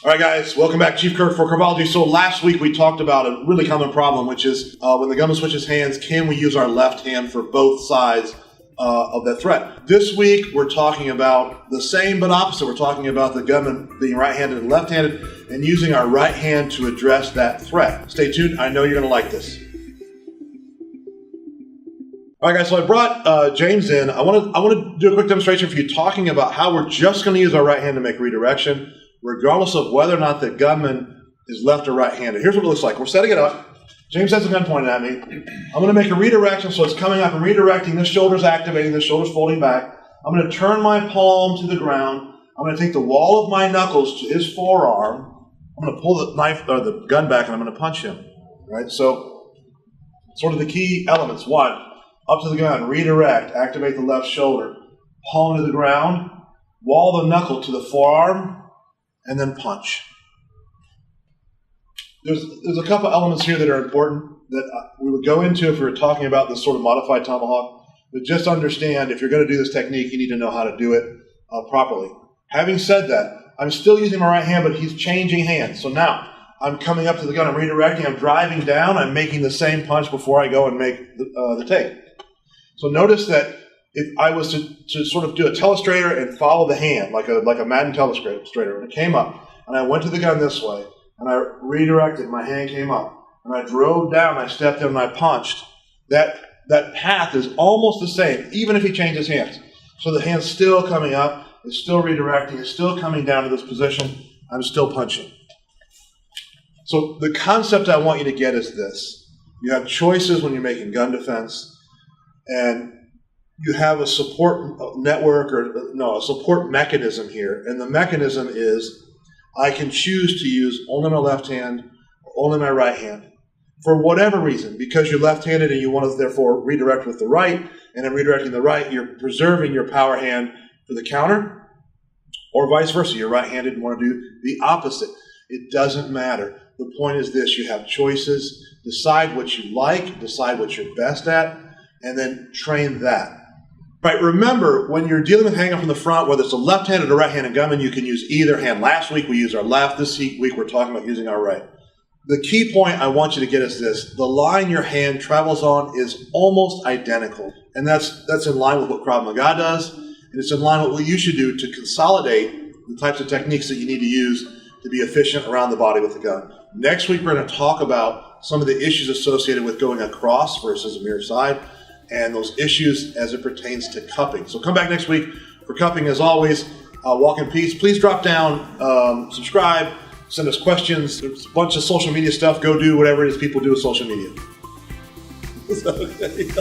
All right, guys, welcome back. Chief Kirk for Kravology. So last week we talked about a really common problem, which is when the gunman switches hands, can we use our left hand for both sides of that threat? This week we're talking about the same but opposite. We're talking about the gunman being right-handed and left-handed and using our right hand to address that threat. Stay tuned. I know you're going to like this. All right, guys, so I brought James in. I want to do a quick demonstration for you talking about how we're just going to use our right hand to make redirection, regardless of whether or not the gunman is left or right-handed. Here's what it looks like. We're setting it up. James has a gun pointed at me. I'm going to make a redirection, so it's coming up and redirecting. This shoulder's activating, this shoulder's folding back. I'm going to turn my palm to the ground. I'm going to take the wall of my knuckles to his forearm. I'm going to pull the knife or the gun back, and I'm going to punch him. Right? So, sort of the key elements. One, up to the gun, redirect, activate the left shoulder, palm to the ground, wall the knuckle to the forearm, and then punch. There's a couple elements here that are important that we would go into if we were talking about this sort of modified tomahawk, but just understand if you're going to do this technique, you need to know how to do it properly. Having said that, I'm still using my right hand, but he's changing hands. So now I'm coming up to the gun, I'm redirecting, I'm driving down, I'm making the same punch before I go and make the take. So notice that if I was to sort of do a telestrator and follow the hand, like a Madden telestrator, and it came up, and I went to the gun this way, and I redirected, my hand came up, and I drove down, I stepped in, and I punched, that path is almost the same, even if he changes hands. So the hand's still coming up, it's still redirecting, it's still coming down to this position, I'm still punching. So the concept I want you to get is this. You have choices when you're making gun defense, and you have a support network a support mechanism here. And the mechanism is I can choose to use only my left hand or only my right hand for whatever reason, because you're left-handed and you want to therefore redirect with the right, and in redirecting the right, you're preserving your power hand for the counter, or vice versa. You're right-handed and want to do the opposite. It doesn't matter. The point is this: you have choices. Decide what you like, decide what you're best at, and then train that. Right, remember, when you're dealing with hang-up from the front, whether it's a left-handed or right-handed gunman, you can use either hand. Last week we used our left. This week we're talking about using our right. The key point I want you to get is this. The line your hand travels on is almost identical. And that's in line with what Krav Maga does, and it's in line with what you should do to consolidate the types of techniques that you need to use to be efficient around the body with the gun. Next week we're going to talk about some of the issues associated with going across versus a mirror side, and those issues as it pertains to cupping. So come back next week for cupping. As always, walk in peace. Please drop down, subscribe, send us questions. There's a bunch of social media stuff. Go do whatever it is people do with social media. Okay.